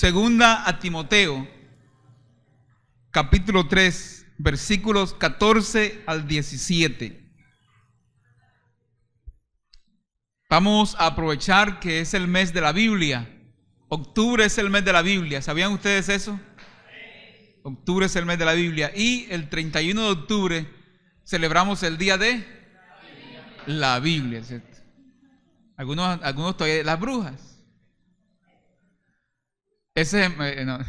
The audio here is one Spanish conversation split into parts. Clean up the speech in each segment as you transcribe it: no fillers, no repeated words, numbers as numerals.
Segunda a Timoteo, capítulo 3, versículos 14 al 17. Vamos a aprovechar que es el mes de la Biblia. Octubre es el mes de la Biblia. ¿Sabían ustedes eso? Octubre es el mes de la Biblia. Y el 31 de octubre celebramos el día de la Biblia, ¿cierto? Algunos todavía, las brujas. Ese, no,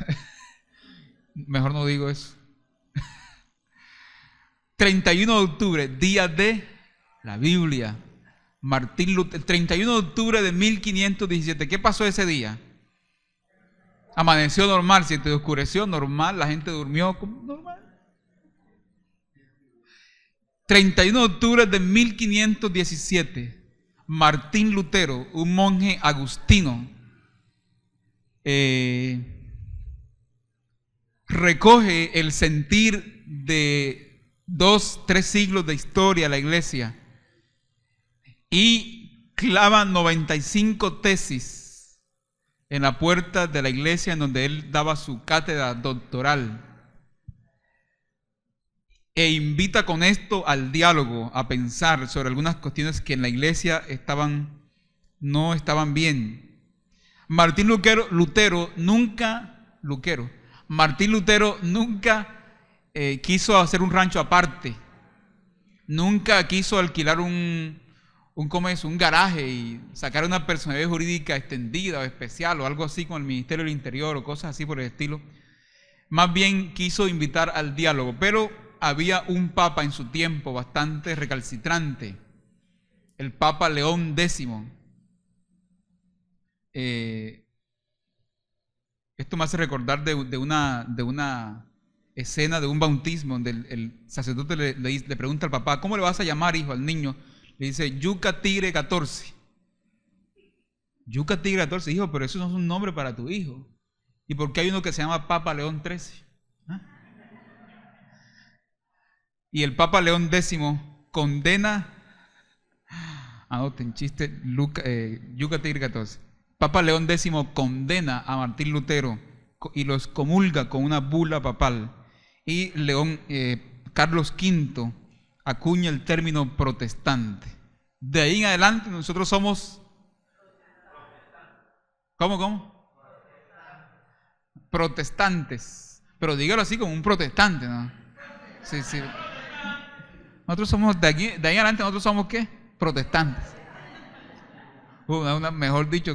mejor no digo eso. 31 de octubre, día de la Biblia. Martín Lutero, 31 de octubre de 1517. ¿Qué pasó ese día? Amaneció normal, se oscureció normal, la gente durmió normal. 31 de octubre de 1517, Martín Lutero, un monje agustino, recoge el sentir de 2-3 siglos de historia de la iglesia y clava 95 tesis en la puerta de la iglesia en donde él daba su cátedra doctoral e invita con esto al diálogo, a pensar sobre algunas cuestiones que en la iglesia no estaban bien. Martín Lutero nunca quiso hacer un rancho aparte, nunca quiso alquilar un garaje y sacar una personalidad jurídica extendida o especial o algo así con el Ministerio del Interior o cosas así por el estilo. Más bien quiso invitar al diálogo, pero había un papa en su tiempo bastante recalcitrante, el Papa León X. Esto me hace recordar de una escena de un bautismo donde el sacerdote le pregunta al papá: ¿cómo le vas a llamar, hijo, al niño? Le dice: Yuca Tigre 14. Yuca Tigre 14, hijo, pero eso no es un nombre para tu hijo. ¿Y por qué hay uno que se llama Papa León XIII? ¿Ah? Y el Papa León X condena, anoten chiste, Yuca Tigre 14. Papa León X condena a Martín Lutero y los comulga con una bula papal. Y Carlos V acuña el término protestante. De ahí en adelante nosotros somos... ¿Cómo? Protestantes. Pero dígalo así, como un protestante, ¿no? Sí. Nosotros somos, de ahí en adelante nosotros somos ¿qué? Protestantes. Mejor dicho,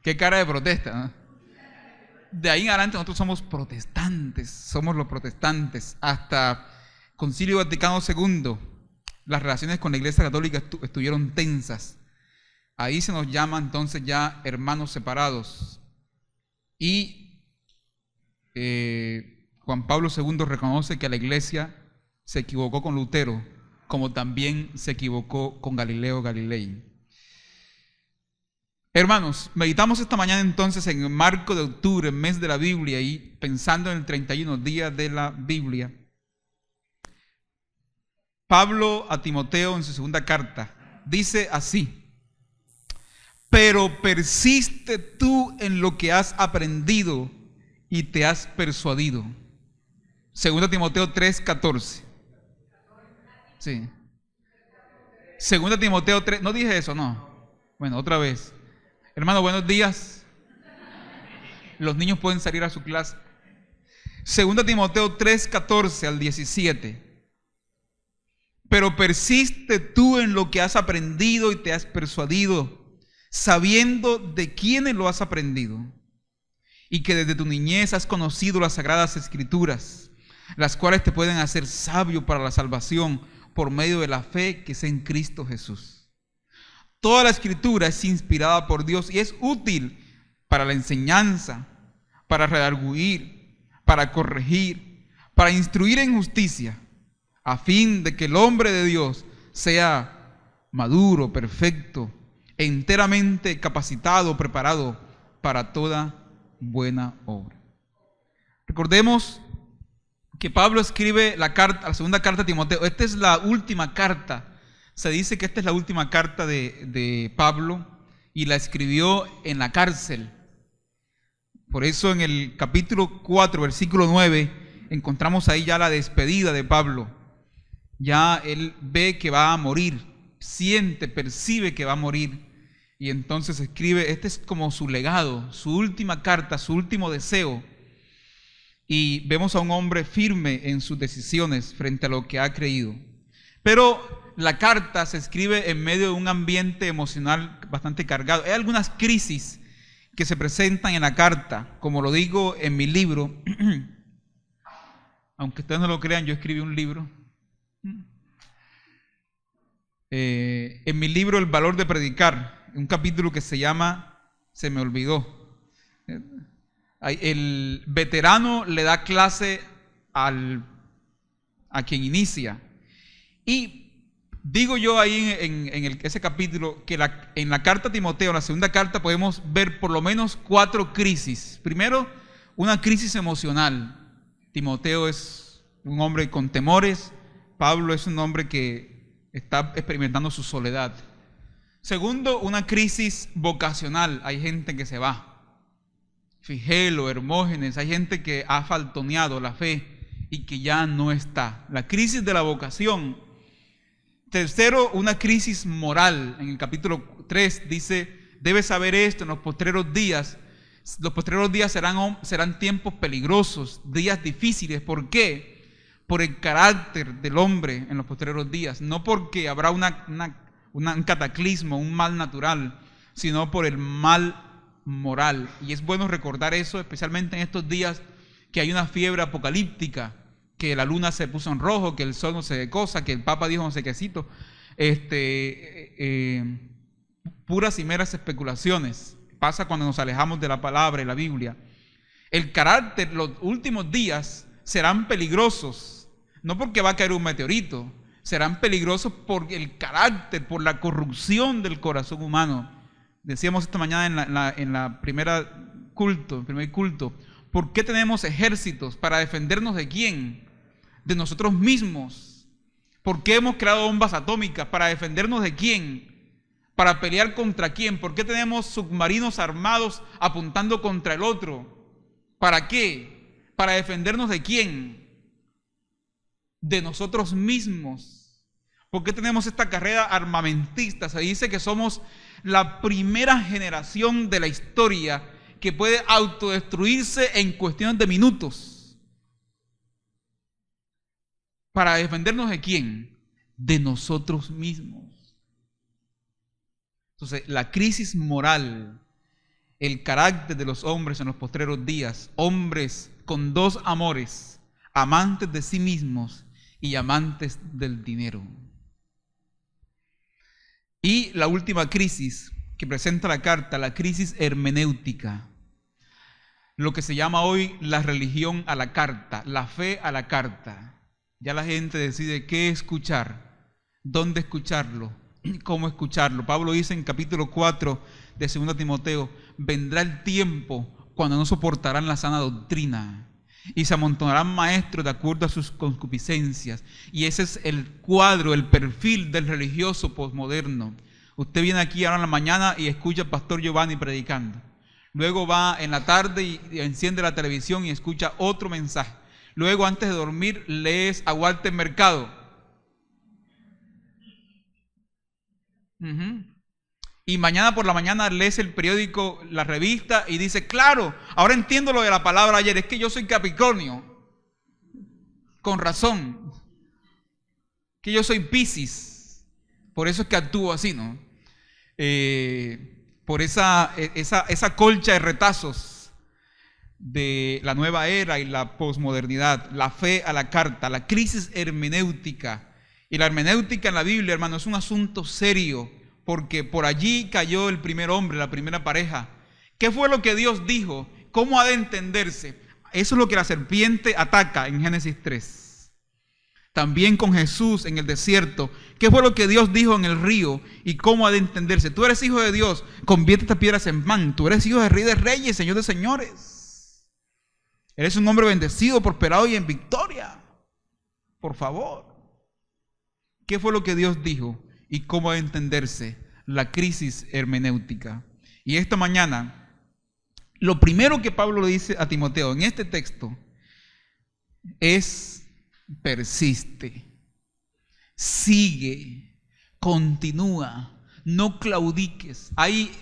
¿qué cara de protesta, ¿no? De ahí en adelante nosotros somos protestantes, somos los protestantes. Hasta Concilio Vaticano II, las relaciones con la Iglesia Católica estuvieron tensas. Ahí se nos llama entonces ya hermanos separados. Y Juan Pablo II reconoce que la Iglesia se equivocó con Lutero, como también se equivocó con Galileo Galilei. Hermanos, meditamos esta mañana entonces en el marco de octubre, mes de la Biblia, y pensando en el 31, día de la Biblia. Pablo a Timoteo en su segunda carta dice así: pero persiste tú en lo que has aprendido y te has persuadido. Segunda Timoteo 3:14. Sí. Segunda Timoteo 3, no dije eso, no. Bueno, otra vez. Hermano, buenos días. Los niños pueden salir a su clase. Segunda Timoteo 3:14 al 17. Pero persiste tú en lo que has aprendido y te has persuadido, sabiendo de quiénes lo has aprendido, y que desde tu niñez has conocido las sagradas escrituras, las cuales te pueden hacer sabio para la salvación por medio de la fe que es en Cristo Jesús. Toda la escritura es inspirada por Dios y es útil para la enseñanza, para redarguir, para corregir, para instruir en justicia, a fin de que el hombre de Dios sea maduro, perfecto, enteramente capacitado, preparado para toda buena obra. Recordemos que Pablo escribe la segunda carta a Timoteo. Esta es la última carta. Se dice que esta es la última carta de Pablo y la escribió en la cárcel. Por eso en el capítulo 4, versículo 9, encontramos ahí ya la despedida de Pablo. Ya él ve que va a morir, siente, percibe que va a morir. Y entonces escribe, este es como su legado, su última carta, su último deseo. Y vemos a un hombre firme en sus decisiones frente a lo que ha creído. Pero la carta se escribe en medio de un ambiente emocional bastante cargado. Hay algunas crisis que se presentan en la carta, como lo digo en mi libro. Aunque ustedes no lo crean, yo escribí un libro. En mi libro El valor de predicar, un capítulo que se llama Se me olvidó. El veterano le da clase a quien inicia. Y digo yo ahí en ese capítulo que en la carta a Timoteo, en la segunda carta, podemos ver por lo menos 4 crisis. Primero, una crisis emocional. Timoteo es un hombre con temores. Pablo es un hombre que está experimentando su soledad. Segundo, una crisis vocacional. Hay gente que se va. Figelo, Hermógenes, hay gente que ha faltoneado la fe y que ya no está. La crisis de la vocación. Tercero, una crisis moral. En el capítulo 3 dice, debes saber esto, en los postreros días serán tiempos peligrosos, días difíciles. ¿Por qué? Por el carácter del hombre en los postreros días. No porque habrá un cataclismo, un mal natural, sino por el mal moral. Y es bueno recordar eso, especialmente en estos días que hay una fiebre apocalíptica, que la luna se puso en rojo, que el sol no sé qué cosa, que el Papa dijo no sé quécito, puras y meras especulaciones. Pasa cuando nos alejamos de la palabra y la Biblia. El carácter, los últimos días serán peligrosos, no porque va a caer un meteorito, serán peligrosos por el carácter, por la corrupción del corazón humano. Decíamos esta mañana en la primer culto, ¿por qué tenemos ejércitos? ¿Para defendernos de quién? De nosotros mismos. ¿Por qué hemos creado bombas atómicas? ¿Para defendernos de quién? ¿Para pelear contra quién? ¿Por qué tenemos submarinos armados apuntando contra el otro? ¿Para qué? ¿Para defendernos de quién? De nosotros mismos. ¿Por qué tenemos esta carrera armamentista? Se dice que somos la primera generación de la historia que puede autodestruirse en cuestiones de minutos. ¿Para defendernos de quién? De nosotros mismos. Entonces, la crisis moral, el carácter de los hombres en los postreros días, hombres con 2 amores, amantes de sí mismos y amantes del dinero. Y la última crisis que presenta la carta, la crisis hermenéutica, lo que se llama hoy la religión a la carta, la fe a la carta. Ya la gente decide qué escuchar, dónde escucharlo, cómo escucharlo. Pablo dice en capítulo 4 de 2 Timoteo, vendrá el tiempo cuando no soportarán la sana doctrina y se amontonarán maestros de acuerdo a sus concupiscencias. Y ese es el cuadro, el perfil del religioso posmoderno. Usted viene aquí ahora en la mañana y escucha al pastor Giovanni predicando. Luego va en la tarde y enciende la televisión y escucha otro mensaje. Luego, antes de dormir, lees a Walter Mercado. Y mañana por la mañana lees el periódico, la revista, y dice, claro, ahora entiendo lo de la palabra ayer, es que yo soy Capricornio. Con razón. Que yo soy Piscis. Por eso es que actúo así, ¿no? Por esa colcha de retazos de la nueva era y la posmodernidad, la fe a la carta, la crisis hermenéutica. Y la hermenéutica en la Biblia, hermano, es un asunto serio, porque por allí cayó el primer hombre, la primera pareja. ¿Qué fue lo que Dios dijo? ¿Cómo ha de entenderse? Eso es lo que la serpiente ataca en Génesis 3. También con Jesús en el desierto. ¿Qué fue lo que Dios dijo en el río? ¿Y cómo ha de entenderse? Tú eres hijo de Dios, convierte estas piedras en pan. Tú eres hijo de Rey de Reyes, Señor de Señores. Eres un hombre bendecido, prosperado y en victoria. Por favor. ¿Qué fue lo que Dios dijo? ¿Y cómo ha de entenderse? La crisis hermenéutica. Y esta mañana Lo primero que Pablo le dice a Timoteo en este texto es: persiste, sigue, continúa, no claudiques. Hay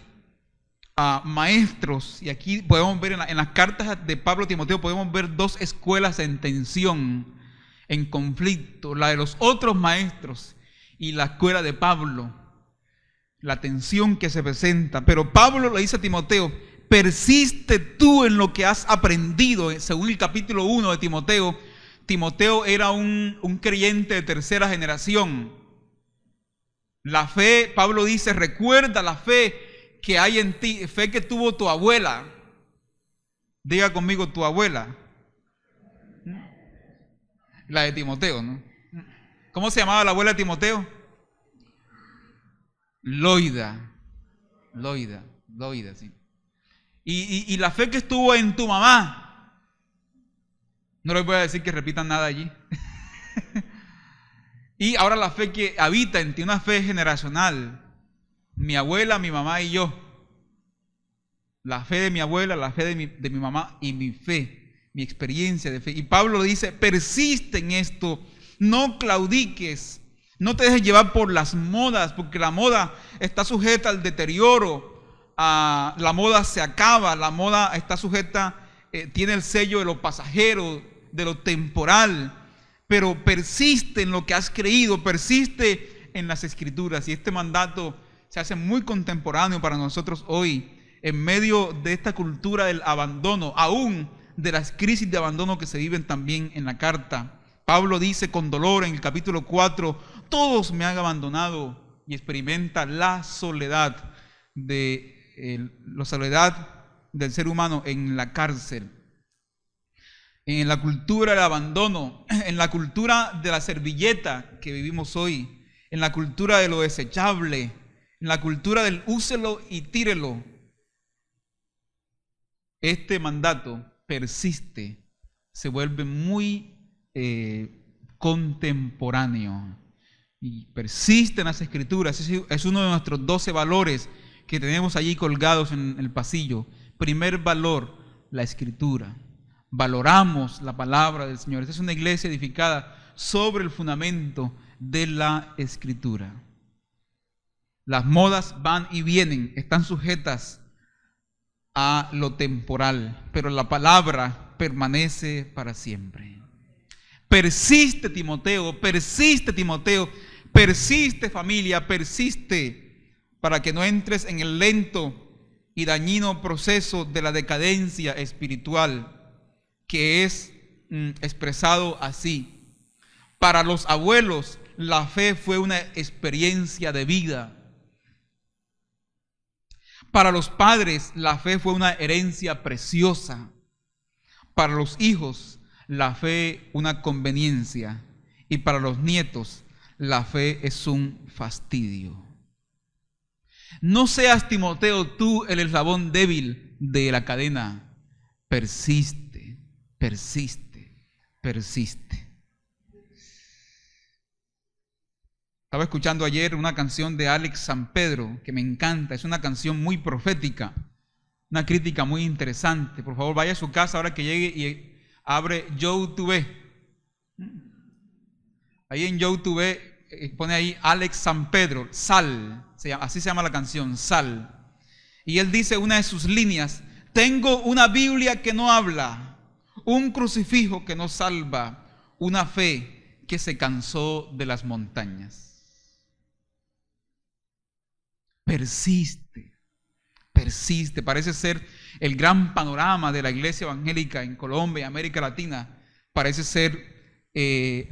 maestros, y aquí podemos ver en las cartas de Pablo a Timoteo, podemos ver dos escuelas en tensión, en conflicto: la de los otros maestros y la escuela de Pablo, la tensión que se presenta. Pero Pablo le dice a Timoteo: persiste tú en lo que has aprendido. Según el capítulo 1 de Timoteo, Timoteo era un creyente de tercera generación. La fe, Pablo dice, recuerda la fe que hay en ti, fe que tuvo tu abuela. Diga conmigo, tu abuela. La de Timoteo, ¿no? ¿Cómo se llamaba la abuela de Timoteo? Loida, sí. Y la fe que estuvo en tu mamá. No les voy a decir que repitan nada allí. Y ahora la fe que habita en ti, una fe generacional. Mi abuela, mi mamá y yo. La fe de mi abuela, la fe de mi mamá y mi fe, mi experiencia de fe. Y Pablo dice: persiste en esto, no claudiques, no te dejes llevar por las modas, porque la moda está sujeta al deterioro, la moda se acaba, la moda está sujeta, tiene el sello de lo pasajero, de lo temporal. Pero persiste en lo que has creído, persiste en las Escrituras. Y este mandato se hace muy contemporáneo para nosotros hoy, en medio de esta cultura del abandono, aún de las crisis de abandono que se viven también en la carta. Pablo dice con dolor en el capítulo 4: todos me han abandonado, y experimenta la soledad la soledad del ser humano en la cárcel. En la cultura del abandono, en la cultura de la servilleta que vivimos hoy, en la cultura de lo desechable, en la cultura del úselo y tírelo, este mandato persiste, se vuelve muy contemporáneo y persiste en las Escrituras. Es uno de nuestros 12 valores que tenemos allí colgados en el pasillo. Primer valor, la Escritura. Valoramos la palabra del Señor. Esta es una iglesia edificada sobre el fundamento de la Escritura. Las modas van y vienen, están sujetas a lo temporal, pero la palabra permanece para siempre. Persiste, Timoteo, persiste, Timoteo, persiste, familia, persiste, para que no entres en el lento y dañino proceso de la decadencia espiritual, que es expresado así. Para los abuelos, la fe fue una experiencia de vida. Para los padres, la fe fue una herencia preciosa. Para los hijos, la fe una conveniencia. Y para los nietos, la fe es un fastidio. No seas, Timoteo, tú el eslabón débil de la cadena. Persiste, persiste, persiste. Estaba escuchando ayer una canción de Alex San Pedro que me encanta. Es una canción muy profética, una crítica muy interesante. Por favor, vaya a su casa ahora que llegue y abre YouTube. Ahí en YouTube pone ahí Alex San Pedro, Sal, así se llama la canción, Sal. Y él dice una de sus líneas: tengo una Biblia que no habla, un crucifijo que no salva, una fe que se cansó de las montañas. Persiste, persiste. Parece ser el gran panorama de la iglesia evangélica en Colombia y América Latina. Parece ser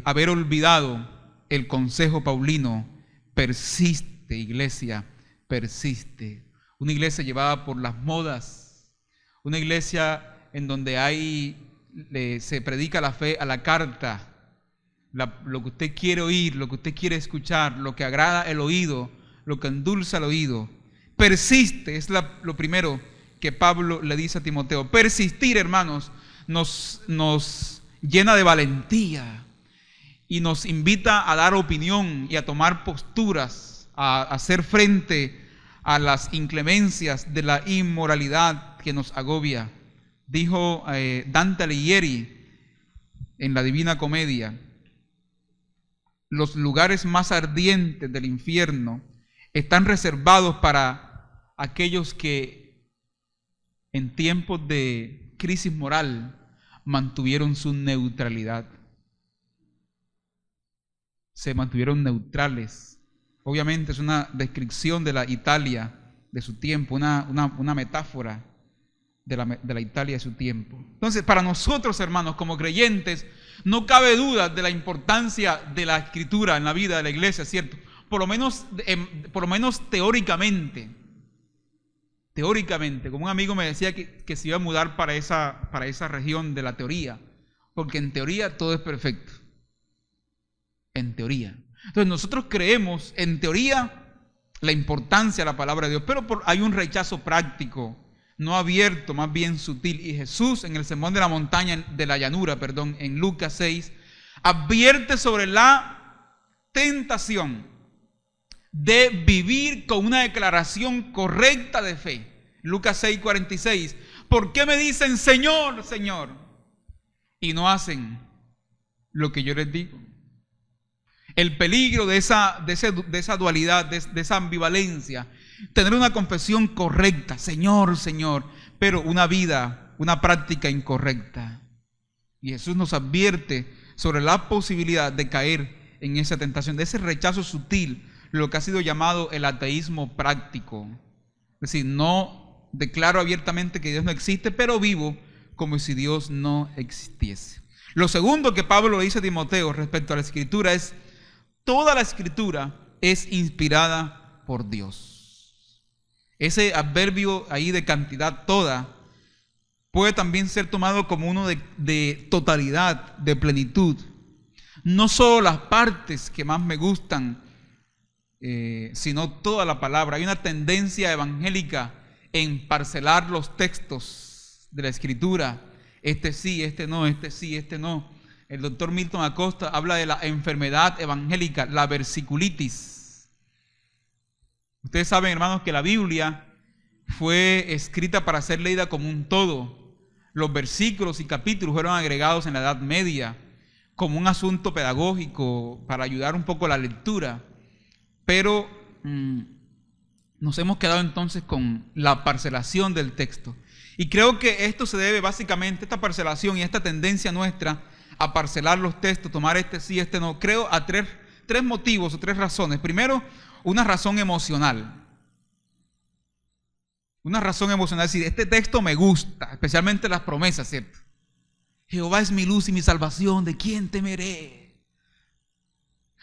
haber olvidado el consejo paulino. Persiste, iglesia, persiste. Una iglesia llevada por las modas, una iglesia en donde se predica la fe a la carta, lo que usted quiere oír, lo que usted quiere escuchar, lo que agrada el oído, lo que endulza el oído. Persiste, es lo primero que Pablo le dice a Timoteo. Persistir, hermanos, nos llena de valentía y nos invita a dar opinión y a tomar posturas, a hacer frente a las inclemencias de la inmoralidad que nos agobia. Dijo Dante Alighieri en la Divina Comedia: los lugares más ardientes del infierno están reservados para aquellos que en tiempos de crisis moral mantuvieron su neutralidad. Se mantuvieron neutrales. Obviamente es una descripción de la Italia de su tiempo, una metáfora de la Italia de su tiempo. Entonces, para nosotros, hermanos, como creyentes, no cabe duda de la importancia de la Escritura en la vida de la iglesia, ¿cierto? Por lo menos teóricamente. Teóricamente, como un amigo me decía que se iba a mudar para esa región de la teoría, porque en teoría todo es perfecto. En teoría. Entonces nosotros creemos en teoría la importancia de la palabra de Dios, pero hay un rechazo práctico, no abierto, más bien sutil. Y Jesús en el sermón de la montaña, de la llanura, perdón, en Lucas 6, advierte sobre la tentación de vivir con una declaración correcta de fe. Lucas 6:46. ¿Por qué me dicen Señor, Señor? Y no hacen lo que yo les digo. El peligro de esa dualidad, de esa ambivalencia. Tener una confesión correcta, Señor, Señor, pero una vida, una práctica incorrecta. Y Jesús nos advierte sobre la posibilidad de caer en esa tentación, de ese rechazo sutil, lo que ha sido llamado el ateísmo práctico. Es decir, no declaro abiertamente que Dios no existe, pero vivo como si Dios no existiese. Lo segundo que Pablo le dice a Timoteo respecto a la Escritura es: toda la Escritura es inspirada por Dios. Ese adverbio ahí de cantidad, toda, puede también ser tomado como uno de totalidad, de plenitud. No solo las partes que más me gustan, sino toda la palabra. Hay una tendencia evangélica en parcelar los textos de la Escritura. Este sí, este no, este sí, este no. El doctor Milton Acosta habla de la enfermedad evangélica, la versiculitis. Ustedes saben, hermanos, que la Biblia fue escrita para ser leída como un todo. Los versículos y capítulos fueron agregados en la Edad Media como un asunto pedagógico para ayudar un poco a la lectura. Pero nos hemos quedado entonces con la parcelación del texto. Y creo que esto se debe básicamente, esta parcelación y esta tendencia nuestra a parcelar los textos, tomar este sí, este no, creo a tres motivos o tres razones. Primero, una razón emocional. Una razón emocional, es decir, este texto me gusta, especialmente las promesas, ¿cierto? Jehová es mi luz y mi salvación, ¿de quién temeré?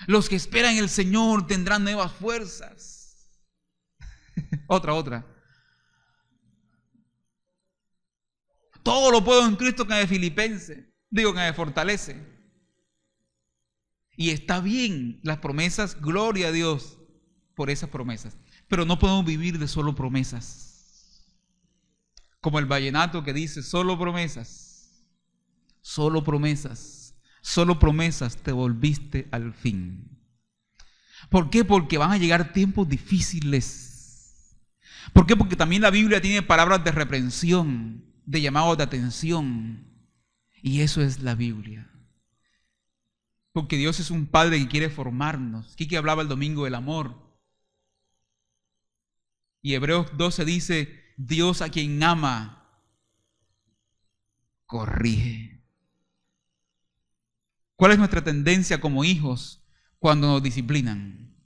Los que esperan en el Señor tendrán nuevas fuerzas. Otra. Todo lo puedo en Cristo que me fortalece. Y está bien las promesas, gloria a Dios por esas promesas. Pero no podemos vivir de solo promesas. Como el vallenato que dice, solo promesas, solo promesas, solo promesas te volviste al fin. ¿Por qué? Porque van a llegar tiempos difíciles. ¿Por qué? Porque también la Biblia tiene palabras de reprensión, de llamado de atención. Y eso es la Biblia. Porque Dios es un Padre que quiere formarnos. Quique hablaba el domingo del amor. Y Hebreos 12 dice, Dios a quien ama, corrige. ¿Cuál es nuestra tendencia como hijos cuando nos disciplinan?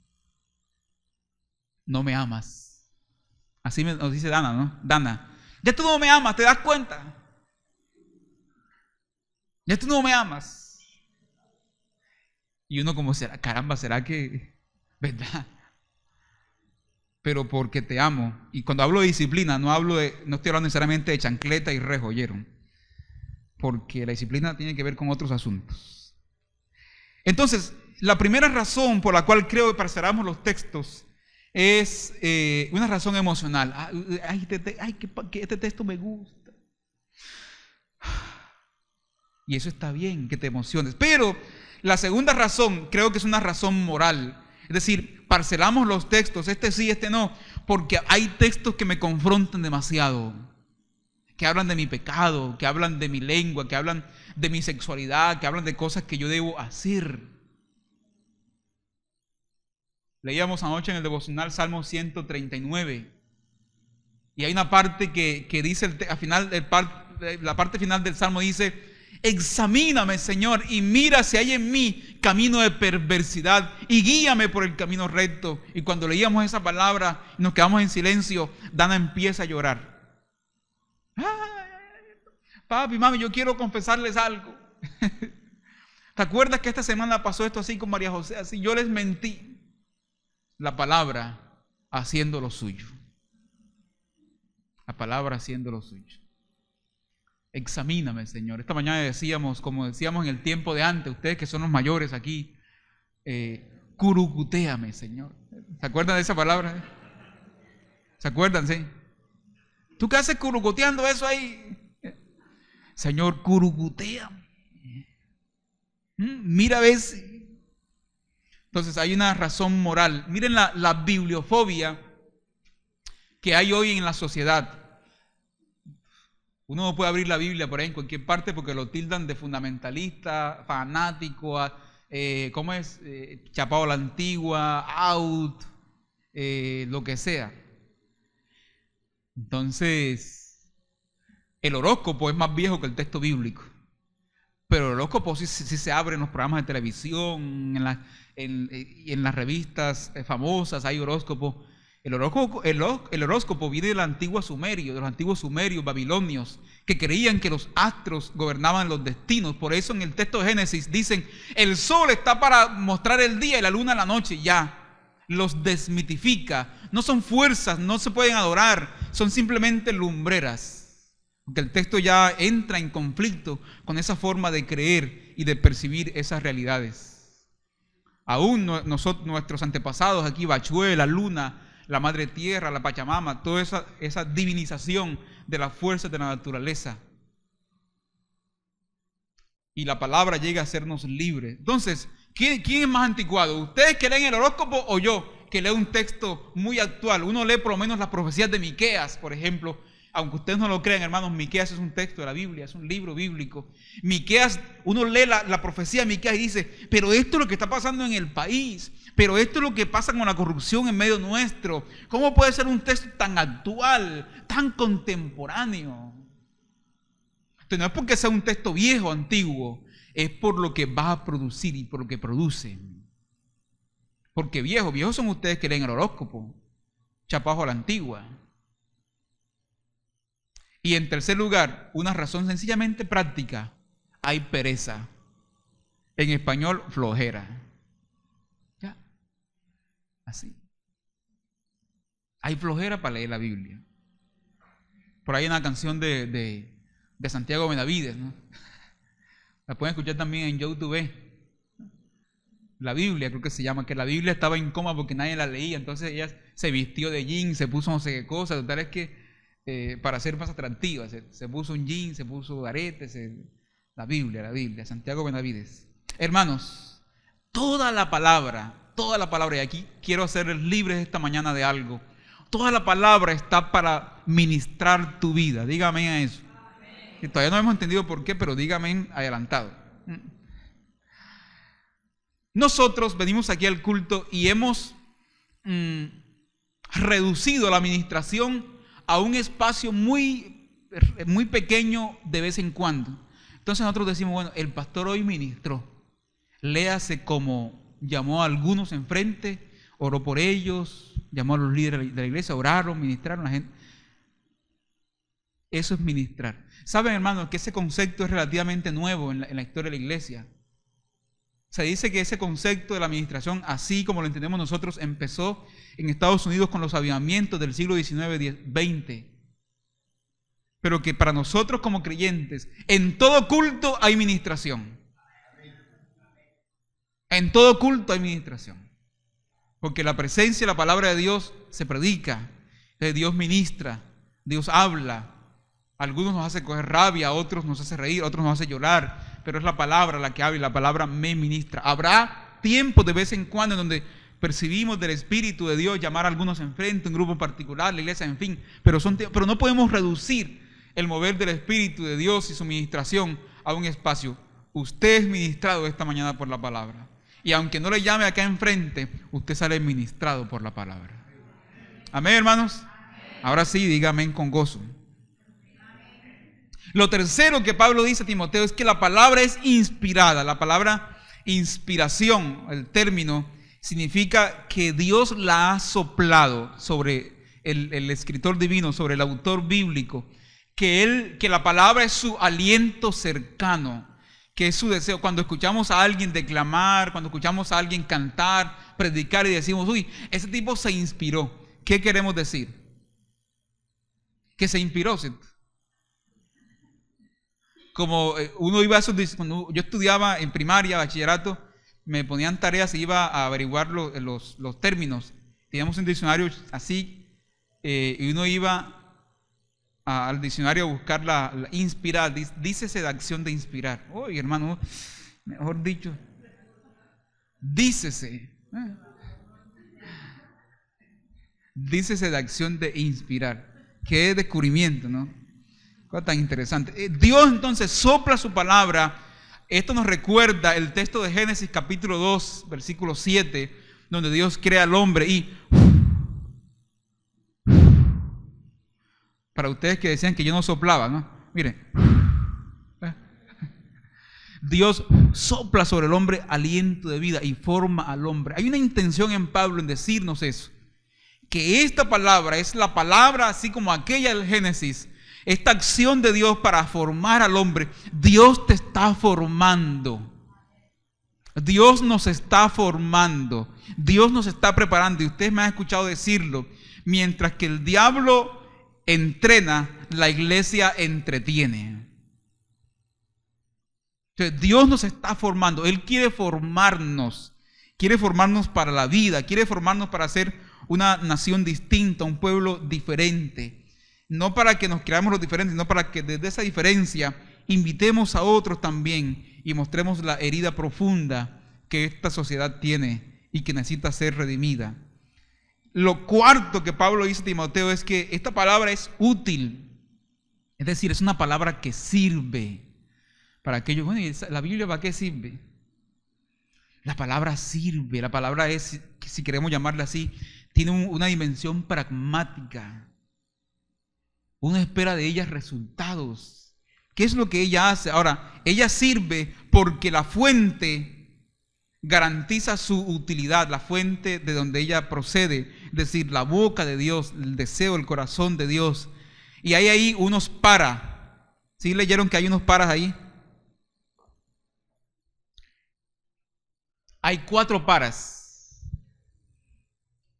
No me amas. Así nos dice Dana, ¿no? Dana, ya tú no me amas, ¿te das cuenta? Ya tú no me amas. Y uno como, caramba, ¿será que? ¿Verdad? Pero porque te amo. Y cuando hablo de disciplina, no estoy hablando necesariamente de chancleta y rejo, ¿oyeron? Porque la disciplina tiene que ver con otros asuntos. Entonces, la primera razón por la cual creo que parcelamos los textos es una razón emocional. Que este texto me gusta. Y eso está bien, que te emociones. Pero la segunda razón creo que es una razón moral. Es decir, parcelamos los textos, este sí, este no, porque hay textos que me confrontan demasiado. que hablan de mi pecado, que hablan de mi lengua, que hablan de mi sexualidad, que hablan de cosas que yo debo hacer. Leíamos anoche en el devocional Salmo 139 y hay una parte que dice, al final, la parte final del Salmo dice: examíname, Señor, y mira si hay en mí camino de perversidad y guíame por el camino recto. Y cuando leíamos esa palabra y nos quedamos en silencio, Dana empieza a llorar. Papi, mami, yo quiero confesarles algo. ¿Te acuerdas que esta semana pasó esto así con María José? Así yo les mentí. La palabra haciendo lo suyo. La palabra haciendo lo suyo. Examíname, Señor. Esta mañana decíamos, como decíamos en el tiempo de antes, ustedes que son los mayores aquí, curucutéame, Señor. ¿Se acuerdan de esa palabra? ¿Se acuerdan, sí? ¿Tú qué haces curucuteando eso ahí? Señor, curucutéame. Mira a ver si... Entonces hay una razón moral. Miren la bibliofobia que hay hoy en la sociedad. Uno no puede abrir la Biblia por ahí en cualquier parte porque lo tildan de fundamentalista, fanático, ¿cómo es? Chapado a la antigua, out, lo que sea. Entonces, el horóscopo es más viejo que el texto bíblico. Pero el horóscopo sí se abre en los programas de televisión, en las revistas famosas hay horóscopo. El horóscopo viene del antiguo Sumerio, de los antiguos sumerios, babilonios, que creían que los astros gobernaban los destinos. Por eso en el texto de Génesis dicen: el sol está para mostrar el día y la luna la noche. Ya, los desmitifica. No son fuerzas, no se pueden adorar, son simplemente lumbreras. Porque el texto ya entra en conflicto con esa forma de creer y de percibir esas realidades. Aún nuestros antepasados aquí, Bachué, la luna, la madre tierra, la Pachamama, toda esa divinización de las fuerzas de la naturaleza. Y la palabra llega a hacernos libres. Entonces, ¿quién es más anticuado? ¿Ustedes que leen el horóscopo o yo, que leo un texto muy actual? Uno lee por lo menos las profecías de Miqueas, por ejemplo. Aunque ustedes no lo crean, hermanos, Miqueas es un texto de la Biblia, es un libro bíblico. Miqueas, uno lee la profecía de Miqueas y dice: pero esto es lo que está pasando en el país, pero esto es lo que pasa con la corrupción en medio nuestro. ¿Cómo puede ser un texto tan actual, tan contemporáneo? Entonces no es porque sea un texto viejo, antiguo, es por lo que va a producir y por lo que produce. Porque viejos son ustedes que leen el horóscopo, chapajo a la antigua. Y en tercer lugar, una razón sencillamente práctica: hay pereza. En español, flojera. Ya, así. Hay flojera para leer la Biblia. Por ahí hay una canción de Santiago Benavides, ¿no? La pueden escuchar también en YouTube. La Biblia, creo que se llama, que la Biblia estaba en coma porque nadie la leía. Entonces ella se vistió de jean, se puso no sé qué cosa. Total es que para ser más atractiva, se puso un jean, se puso aretes, la Biblia, Santiago Benavides. Hermanos, toda la palabra, y aquí quiero hacerles libres esta mañana de algo. Toda la palabra está para ministrar tu vida. Dígame a eso. Y todavía no hemos entendido por qué, pero dígame adelantado. Nosotros venimos aquí al culto y hemos reducido la administración a un espacio muy pequeño de vez en cuando. Entonces nosotros decimos: bueno, el pastor hoy ministró. Léase como llamó a algunos enfrente, oró por ellos, llamó a los líderes de la iglesia, oraron, ministraron a la gente. Eso es ministrar. Saben, hermanos, que ese concepto es relativamente nuevo en la historia de la iglesia. Se dice que ese concepto de la administración, así como lo entendemos nosotros, empezó en Estados Unidos con los avivamientos del siglo XIX-XX. Pero que para nosotros como creyentes, en todo culto hay ministración. En todo culto hay ministración. Porque la presencia y la palabra de Dios se predica, Dios ministra, Dios habla. Algunos nos hace coger rabia, otros nos hace reír, otros nos hace llorar, pero es la palabra la que habla y la palabra me ministra. Habrá tiempos de vez en cuando en donde percibimos del Espíritu de Dios llamar a algunos enfrente, un grupo en particular, la iglesia, en fin, pero no podemos reducir el mover del Espíritu de Dios y su ministración a un espacio. Usted es ministrado esta mañana por la palabra. Y aunque no le llame acá enfrente, usted sale ministrado por la palabra. Amén, hermanos. Ahora sí, diga amén con gozo. Lo tercero que Pablo dice a Timoteo es que la palabra es inspirada. La palabra inspiración, el término, significa que Dios la ha soplado sobre el escritor divino, sobre el autor bíblico, que la palabra es su aliento cercano, que es su deseo. Cuando escuchamos a alguien declamar, cuando escuchamos a alguien cantar, predicar y decimos, uy, ese tipo se inspiró. ¿Qué queremos decir? Que se inspiró, ¿cierto? Como uno iba a esos, cuando yo estudiaba en primaria, bachillerato, me ponían tareas y iba a averiguar los términos. Teníamos un diccionario así, y uno iba al diccionario a buscar la inspirar, dícese de acción de inspirar. Oye, hermano, mejor dicho, dícese. Dícese de acción de inspirar. Qué descubrimiento, ¿no? Cosa tan interesante. Dios entonces sopla su palabra. Esto nos recuerda el texto de Génesis capítulo 2, versículo 7, donde Dios crea al hombre y... Para ustedes que decían que yo no soplaba, ¿no? Miren. Dios sopla sobre el hombre aliento de vida y forma al hombre. Hay una intención en Pablo en decirnos eso. Que esta palabra es la palabra, así como aquella del Génesis, esta acción de Dios para formar al hombre. Dios te está formando. Dios nos está formando. Dios nos está preparando. Y ustedes me han escuchado decirlo. Mientras que el diablo entrena, la iglesia entretiene. Entonces, Dios nos está formando. Él quiere formarnos. Quiere formarnos para la vida. Quiere formarnos para ser una nación distinta, un pueblo diferente. No para que nos creamos los diferentes, sino para que desde esa diferencia invitemos a otros también y mostremos la herida profunda que esta sociedad tiene y que necesita ser redimida. Lo cuarto que Pablo dice a Timoteo es que esta palabra es útil. Es decir, es una palabra que sirve para aquellos. Bueno, ¿y la Biblia para qué sirve? La palabra sirve. La palabra es, si queremos llamarla así, tiene una dimensión pragmática. Uno espera de ella resultados. ¿Qué es lo que ella hace? Ahora, ella sirve porque la fuente garantiza su utilidad, la fuente de donde ella procede, es decir, la boca de Dios, el deseo, el corazón de Dios. Y hay ahí unos para. ¿Sí leyeron que hay unos paras ahí? Hay 4 paras.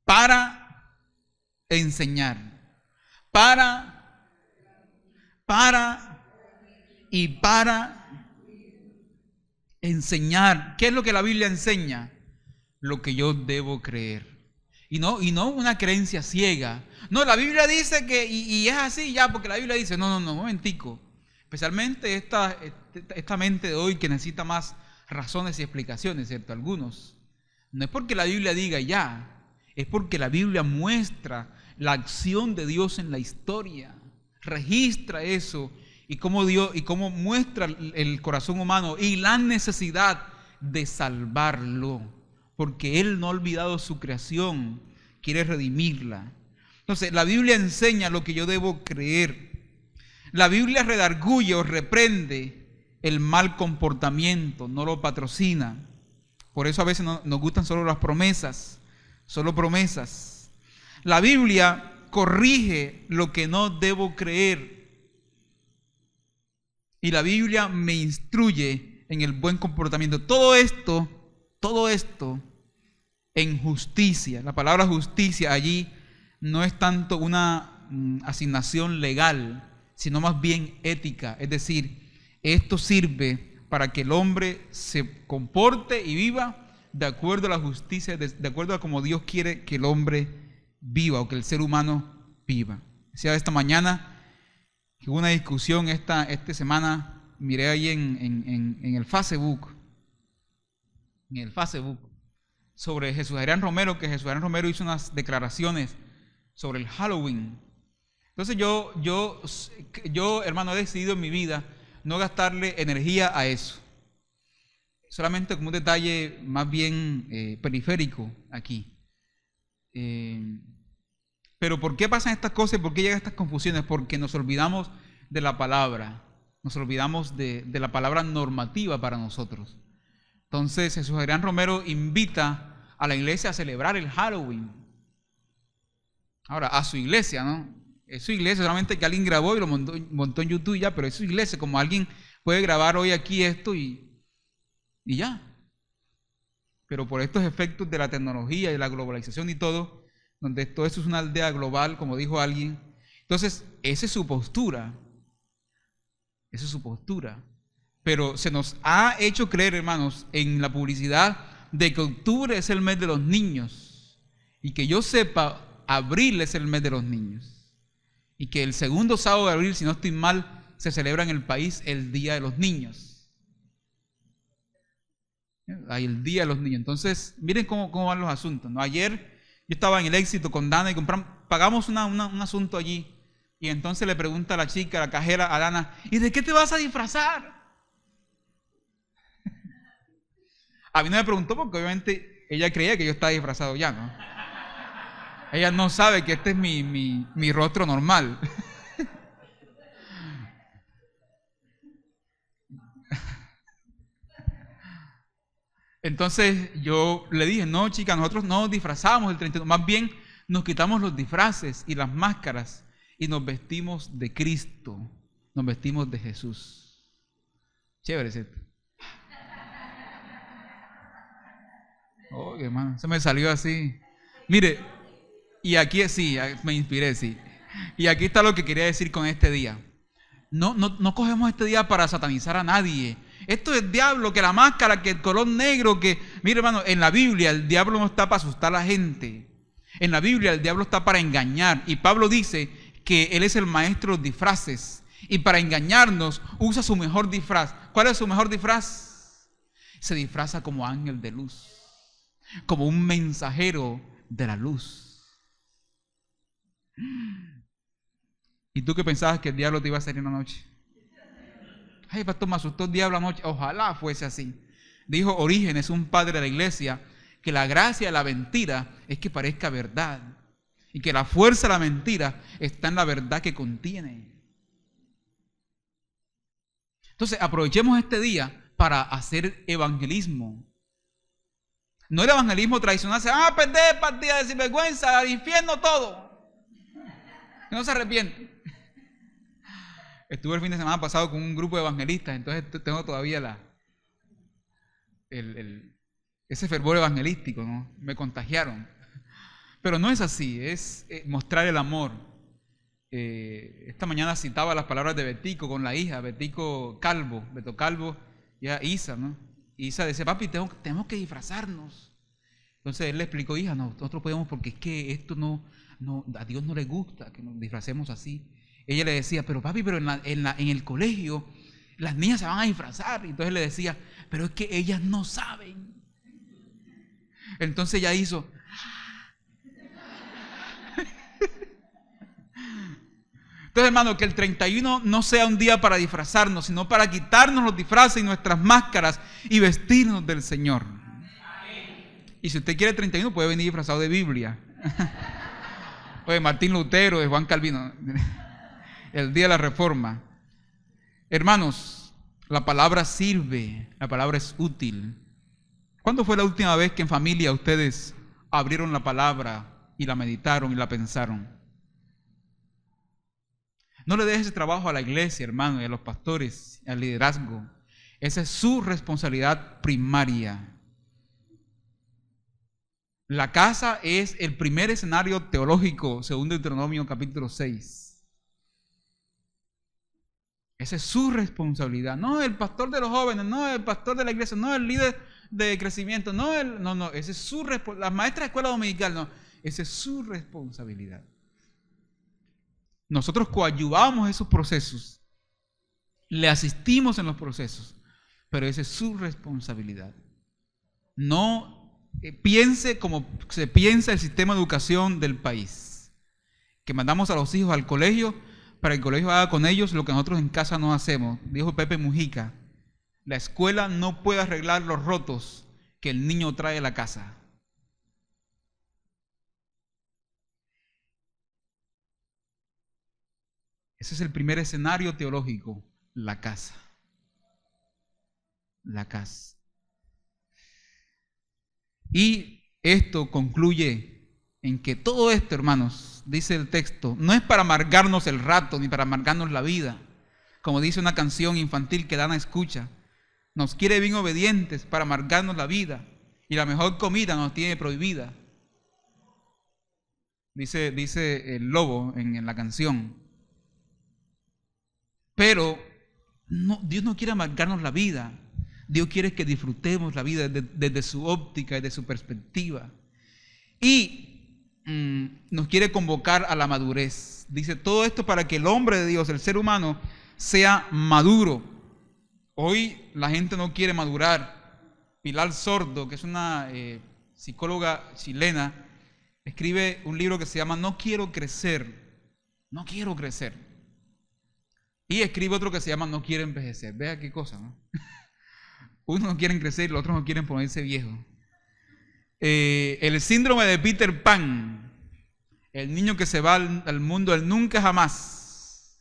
Para enseñar. Para enseñar. ¿Qué es lo que la Biblia enseña? Lo que yo debo creer. Y no una creencia ciega. No, la Biblia dice que, y es así ya, porque la Biblia dice, no, momentico. Especialmente esta mente de hoy que necesita más razones y explicaciones, ¿cierto? Algunos. No es porque la Biblia diga ya, es porque la Biblia muestra la acción de Dios en la historia. Registra eso y cómo muestra el corazón humano y la necesidad de salvarlo, porque Él no ha olvidado su creación, quiere redimirla. Entonces, la Biblia enseña lo que yo debo creer. La Biblia redarguye o reprende el mal comportamiento, no lo patrocina. Por eso a veces nos gustan solo las promesas, solo promesas. La Biblia corrige lo que no debo creer. Y la Biblia me instruye en el buen comportamiento. Todo esto en justicia. La palabra justicia allí no es tanto una asignación legal, sino más bien ética. Es decir, esto sirve para que el hombre se comporte y viva de acuerdo a la justicia, de acuerdo a como Dios quiere que el hombre viva o que el ser humano viva. Decía esta mañana que hubo una discusión esta semana, miré ahí en el Facebook, sobre Jesús Adrián Romero, que Jesús Adrián Romero hizo unas declaraciones sobre el Halloween. Entonces yo, hermano, he decidido en mi vida no gastarle energía a eso. Solamente como un detalle más bien periférico aquí. Pero ¿por qué pasan estas cosas? ¿Por qué llegan estas confusiones? Porque nos olvidamos de la palabra. Nos olvidamos de la palabra normativa para nosotros. Entonces Jesús Adrián Romero invita a la iglesia a celebrar el Halloween. Ahora, a su iglesia, ¿no? Es su iglesia, solamente que alguien grabó y lo montó en YouTube ya, pero es su iglesia, como alguien puede grabar hoy aquí esto y ya. Pero por estos efectos de la tecnología y la globalización y todo, donde todo esto es una aldea global, como dijo alguien, entonces esa es su postura. Esa es su postura. Pero se nos ha hecho creer, hermanos, en la publicidad de que octubre es el mes de los niños. Y que yo sepa, abril es el mes de los niños. Y que el segundo sábado de abril, si no estoy mal, se celebra en el país el Día de los Niños. Hay el Día de los Niños. Entonces, miren cómo van los asuntos, ¿no? Ayer yo estaba en el Éxito con Dana y pagamos un asunto allí. Y entonces le pregunta a la chica, a la cajera, a Dana, ¿y de qué te vas a disfrazar? A mí no me preguntó porque obviamente ella creía que yo estaba disfrazado ya, ¿no? Ella no sabe que este es mi rostro normal. Entonces yo le dije, no chica, nosotros no nos disfrazamos el 31, más bien nos quitamos los disfraces y las máscaras y nos vestimos de Cristo, nos vestimos de Jesús. Chévere, ¿cierto? Oh, hermano, se me salió así. Mire, y aquí sí, me inspiré, sí. Y aquí está lo que quería decir con este día. No cogemos este día para satanizar a nadie. Esto es el diablo, que la máscara, que el color negro, que... Mire, hermano, en la Biblia el diablo no está para asustar a la gente. En la Biblia el diablo está para engañar. Y Pablo dice que él es el maestro de los disfraces. Y para engañarnos usa su mejor disfraz. ¿Cuál es su mejor disfraz? Se disfraza como ángel de luz, como un mensajero de la luz. ¿Y tú qué pensabas que el diablo te iba a salir una noche? Ay, pastor, me asustó el diablo anoche. Ojalá fuese así. Dijo Orígenes, un padre de la iglesia, que la gracia de la mentira es que parezca verdad. Y que la fuerza de la mentira está en la verdad que contiene. Entonces, aprovechemos este día para hacer evangelismo. No el evangelismo tradicional, perder partida de sinvergüenza, al infierno todo. Que no se arrepiente. Estuve el fin de semana pasado con un grupo de evangelistas, entonces tengo todavía ese fervor evangelístico, ¿no? Me contagiaron. Pero no es así, es mostrar el amor. Esta mañana citaba las palabras de Betico con la hija, Beto Calvo, y a Isa, ¿no? Isa decía, papi, tenemos que disfrazarnos. Entonces él le explicó, hija, no, nosotros podemos porque es que esto no, a Dios no le gusta que nos disfracemos así. Ella le decía, pero papi, pero en el colegio las niñas se van a disfrazar. Y entonces le decía, pero es que ellas no saben. Entonces ella hizo. Entonces, hermano, que el 31 no sea un día para disfrazarnos, sino para quitarnos los disfraces y nuestras máscaras y vestirnos del Señor. Y si usted quiere el 31, puede venir disfrazado de Biblia. O de Martín Lutero, de Juan Calvino. El día de la Reforma. Hermanos, la palabra sirve, la palabra es útil. ¿Cuándo fue la última vez que en familia ustedes abrieron la palabra y la meditaron y la pensaron? No le dejes ese trabajo a la iglesia, hermano, y a los pastores, al liderazgo. Esa es su responsabilidad primaria. La casa es el primer escenario teológico, según Deuteronomio capítulo 6. Esa es su responsabilidad. No el pastor de los jóvenes, no el pastor de la iglesia, no el líder de crecimiento, no, esa es su responsabilidad. La maestra de escuela dominical, no, esa es su responsabilidad. Nosotros coadyuvamos esos procesos, le asistimos en los procesos, pero esa es su responsabilidad. No piense como se piensa el sistema de educación del país, que mandamos a los hijos al colegio para que el colegio haga con ellos lo que nosotros en casa no hacemos. Dijo Pepe Mujica, la escuela no puede arreglar los rotos que el niño trae a la casa. Ese es el primer escenario teológico, la casa. La casa. Y esto concluye en que todo esto, hermanos, dice el texto, no es para amargarnos el rato ni para amargarnos la vida, como dice una canción infantil que Dana escucha. Nos quiere bien obedientes para amargarnos la vida y la mejor comida nos tiene prohibida. Dice el lobo en la canción. Pero no, Dios no quiere amargarnos la vida. Dios quiere que disfrutemos la vida desde su óptica y de su perspectiva. Y nos quiere convocar a la madurez. Dice todo esto para que el hombre de Dios, el ser humano, sea maduro. Hoy la gente no quiere madurar. Pilar Sordo, que es una psicóloga chilena, escribe un libro que se llama No quiero crecer. No quiero crecer. Y escribe otro que se llama No quiero envejecer. Vea qué cosa, ¿no? Unos no quieren crecer y los otros no quieren ponerse viejos. El síndrome de Peter Pan, el niño que se va al mundo del nunca jamás.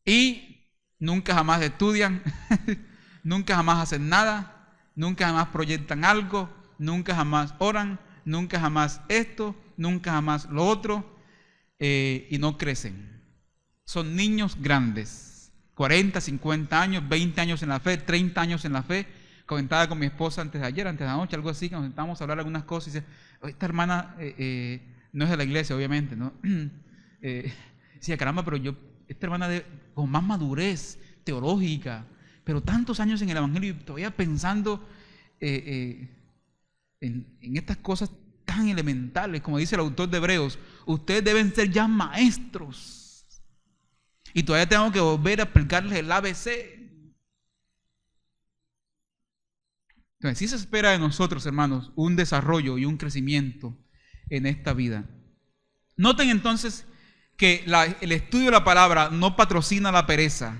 Y nunca jamás estudian, nunca jamás hacen nada, nunca jamás proyectan algo, nunca jamás oran, nunca jamás esto, nunca jamás lo otro, y no crecen. Son niños grandes. 40, 50 años, 20 años en la fe, 30 años en la fe. Comentaba con mi esposa antes de anoche, algo así, que nos sentamos a hablar algunas cosas y dice, esta hermana no es de la iglesia, obviamente, ¿no? Decía, caramba, pero esta hermana con más madurez teológica, pero tantos años en el evangelio y todavía pensando en estas cosas tan elementales, como dice el autor de Hebreos, ustedes deben ser ya maestros. Y todavía tengo que volver a explicarles el ABC. Entonces, sí se espera de nosotros, hermanos, un desarrollo y un crecimiento en esta vida. Noten entonces que el estudio de la palabra no patrocina la pereza,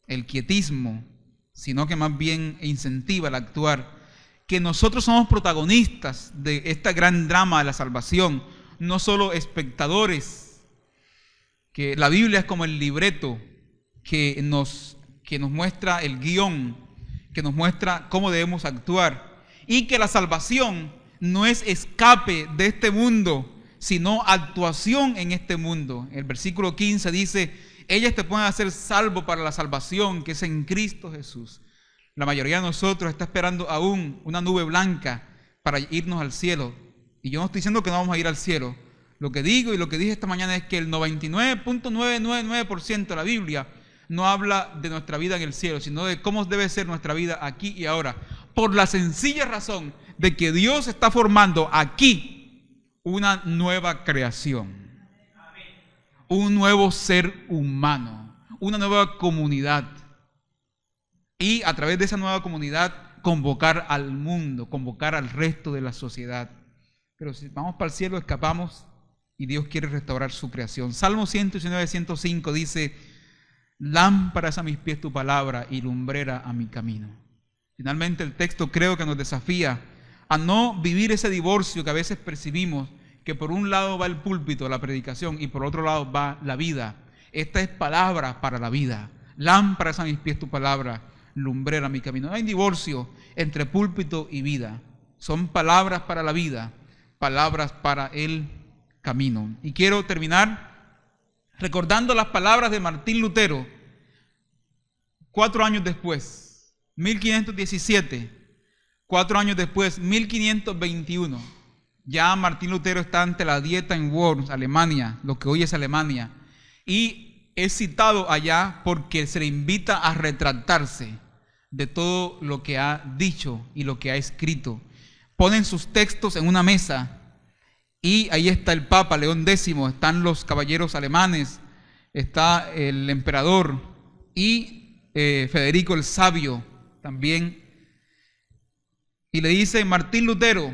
el quietismo, sino que más bien incentiva el actuar. Que nosotros somos protagonistas de este gran drama de la salvación, no solo espectadores. Que la Biblia es como el libreto que nos muestra el guión, que nos muestra cómo debemos actuar, y que la salvación no es escape de este mundo, sino actuación en este mundo. El versículo 15 dice, ellas te pueden hacer salvo para la salvación que es en Cristo Jesús. La mayoría de nosotros está esperando aún una nube blanca para irnos al cielo, y yo no estoy diciendo que no vamos a ir al cielo. Lo que digo y lo que dije esta mañana es que el 99.999% de la Biblia no habla de nuestra vida en el cielo, sino de cómo debe ser nuestra vida aquí y ahora. Por la sencilla razón de que Dios está formando aquí una nueva creación, un nuevo ser humano, una nueva comunidad. Y a través de esa nueva comunidad convocar al mundo, convocar al resto de la sociedad. Pero si vamos para el cielo, escapamos. Y Dios quiere restaurar su creación. Salmo 119, 105 dice, lámpara es a mis pies tu palabra y lumbrera a mi camino. Finalmente el texto creo que nos desafía a no vivir ese divorcio que a veces percibimos, que por un lado va el púlpito, la predicación, y por otro lado va la vida. Esta es palabra para la vida. Lámpara es a mis pies tu palabra, lumbrera a mi camino. No hay divorcio entre púlpito y vida. Son palabras para la vida, palabras para el camino. Y quiero terminar recordando las palabras de Martín Lutero 4 años después, 1517, 4 años después, 1521. Ya Martín Lutero está ante la Dieta en Worms, Alemania, lo que hoy es Alemania, y es citado allá porque se le invita a retractarse de todo lo que ha dicho y lo que ha escrito. Ponen sus textos en una mesa. Y ahí está el Papa León X, están los caballeros alemanes, está el emperador y Federico el Sabio también. Y le dice, Martín Lutero,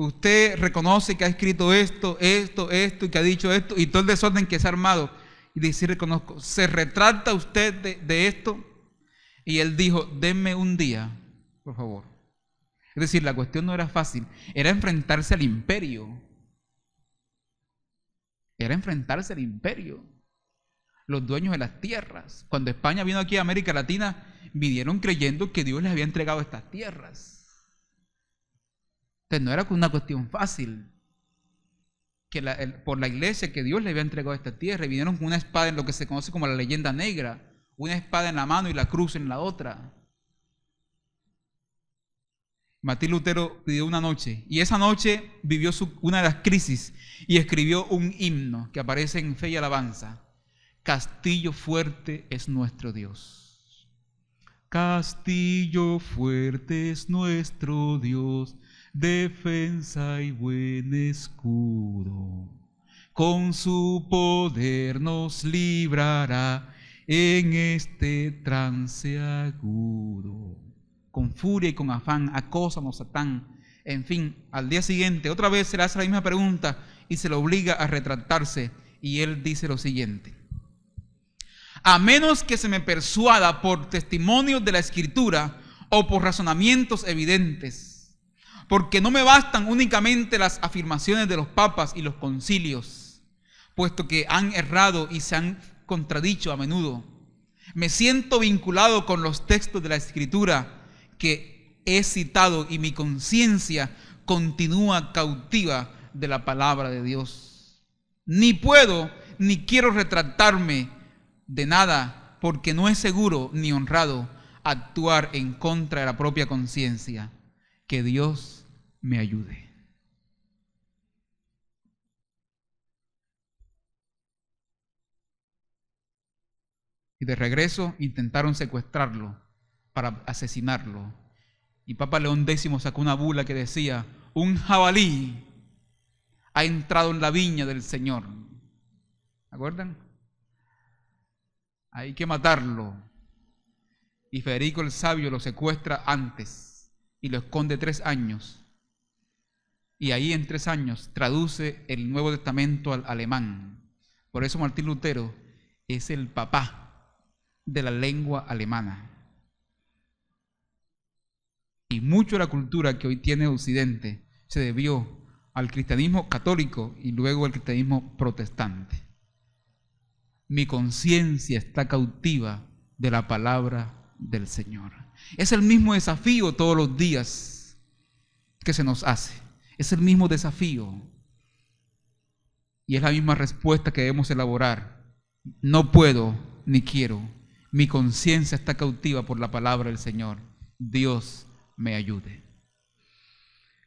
Usted reconoce que ha escrito esto, y que ha dicho esto, y todo el desorden que se ha armado. Y dice, reconozco, ¿se retracta usted de esto? Y él dijo, denme un día, por favor. Es decir, la cuestión no era fácil, era enfrentarse al imperio. Era enfrentarse al imperio. Los dueños de las tierras. Cuando España vino aquí a América Latina, vinieron creyendo que Dios les había entregado estas tierras. Entonces no era una cuestión fácil. Que por la iglesia que Dios le había entregado esta tierra. Y vinieron con una espada en lo que se conoce como la leyenda negra. Una espada en la mano y la cruz en la otra. Martín Lutero pidió una noche. Y esa noche vivió una de las crisis. Y escribió un himno que aparece en Fe y Alabanza. Castillo fuerte es nuestro Dios. Castillo fuerte es nuestro Dios, defensa y buen escudo. Con su poder nos librará en este trance agudo. Con furia y con afán, acósanos, Satán. En fin, al día siguiente, otra vez se le hace la misma pregunta y se le obliga a retractarse. Y él dice lo siguiente: a menos que se me persuada por testimonios de la Escritura o por razonamientos evidentes, porque no me bastan únicamente las afirmaciones de los papas y los concilios, puesto que han errado y se han contradicho a menudo. Me siento vinculado con los textos de la Escritura que he citado y mi conciencia continúa cautiva de la palabra de Dios. Ni puedo ni quiero retractarme de nada, porque no es seguro ni honrado actuar en contra de la propia conciencia. Que Dios me ayude. Y de regreso intentaron secuestrarlo para asesinarlo. Y Papa León X sacó una bula que decía: un jabalí ha entrado en la viña del Señor. ¿Se acuerdan? Hay que matarlo. Y Federico el Sabio lo secuestra antes y lo esconde 3 años. Y ahí en 3 años traduce el Nuevo Testamento al alemán. Por eso Martín Lutero es el papá de la lengua alemana. Y mucho de la cultura que hoy tiene Occidente se debió al cristianismo católico y luego al cristianismo protestante. Mi conciencia está cautiva de la palabra del Señor. Es el mismo desafío todos los días que se nos hace. Es el mismo desafío. Y es la misma respuesta que debemos elaborar. No puedo ni quiero. Mi conciencia está cautiva por la palabra del Señor. Dios me ayude.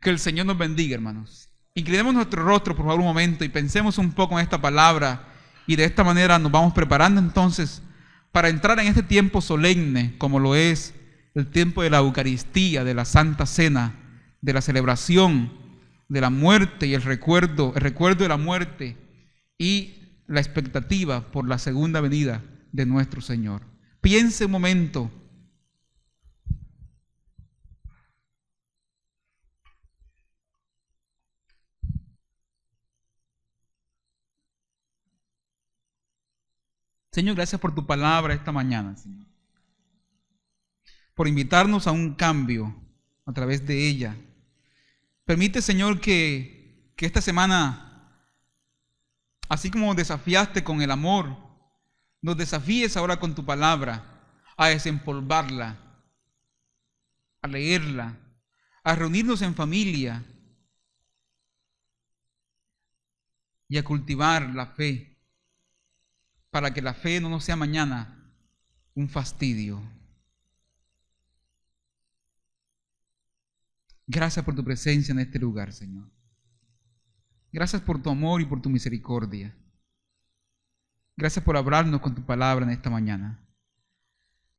Que el Señor nos bendiga, hermanos. Inclinemos nuestro rostro, por favor, un momento y pensemos un poco en esta palabra. Y de esta manera nos vamos preparando entonces para entrar en este tiempo solemne, como lo es el tiempo de la Eucaristía, de la Santa Cena, de la celebración de la muerte y el recuerdo de la muerte y la expectativa por la segunda venida de nuestro Señor. Piense un momento. Señor, gracias por tu palabra esta mañana, Señor. Por invitarnos a un cambio a través de ella. Permite, Señor, que esta semana, así como desafiaste con el amor, nos desafíes ahora con tu palabra a desempolvarla, a leerla, a reunirnos en familia y a cultivar la fe, para que la fe no nos sea mañana un fastidio. Gracias por tu presencia en este lugar, Señor. Gracias por tu amor y por tu misericordia. Gracias por hablarnos con tu palabra en esta mañana.